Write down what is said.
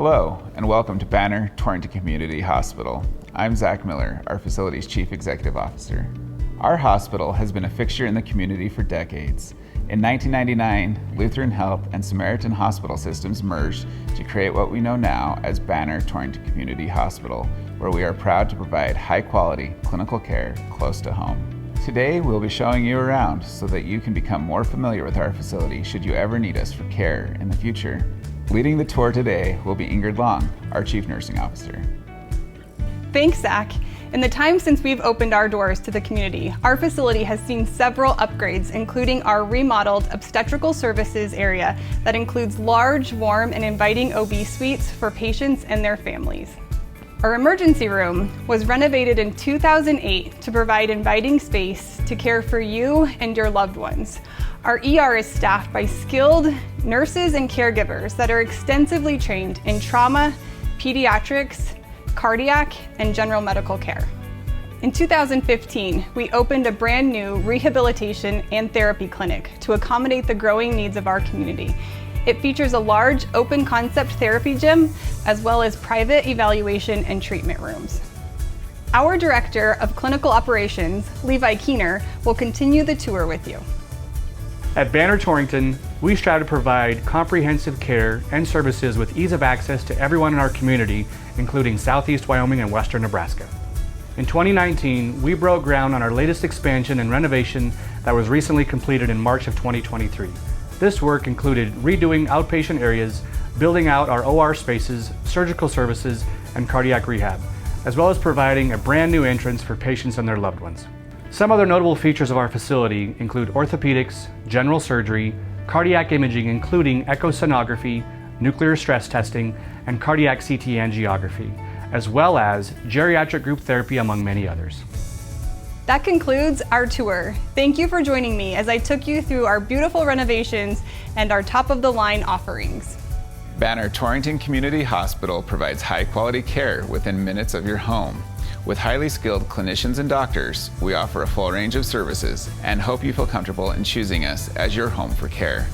Hello, and welcome to Banner Torrington Community Hospital. I'm Zach Miller, our facility's Chief Executive Officer. Our hospital has been a fixture in the community for decades. In 1999, Lutheran Health and Samaritan Hospital Systems merged to create what we know now as Banner Torrington Community Hospital, where we are proud to provide high-quality clinical care close to home. Today, we'll be showing you around so that you can become more familiar with our facility should you ever need us for care in the future. Leading the tour today will be Ingrid Long, our Chief Nursing Officer. Thanks, Zach. In the time since we've opened our doors to the community, our facility has seen several upgrades, including our remodeled obstetrical services area that includes large, warm, and inviting OB suites for patients and their families. Our emergency room was renovated in 2008 to provide inviting space to care for you and your loved ones. Our ER is staffed by skilled nurses and caregivers that are extensively trained in trauma, pediatrics, cardiac, and general medical care. In 2015, we opened a brand new rehabilitation and therapy clinic to accommodate the growing needs of our community. It features a large open concept therapy gym, as well as private evaluation and treatment rooms. Our Director of Clinical Operations, Levi Keener, will continue the tour with you. At Banner Torrington, we strive to provide comprehensive care and services with ease of access to everyone in our community, including Southeast Wyoming and Western Nebraska. In 2019, we broke ground on our latest expansion and renovation that was recently completed in March of 2023. This work included redoing outpatient areas, building out our OR spaces, surgical services, and cardiac rehab, as well as providing a brand new entrance for patients and their loved ones. Some other notable features of our facility include orthopedics, general surgery, cardiac imaging including echosonography, nuclear stress testing, and cardiac CT angiography, as well as geriatric group therapy, among many others. That concludes our tour. Thank you for joining me as I took you through our beautiful renovations and our top-of-the-line offerings. Banner Torrington Community Hospital provides high-quality care within minutes of your home. With highly skilled clinicians and doctors, we offer a full range of services and hope you feel comfortable in choosing us as your home for care.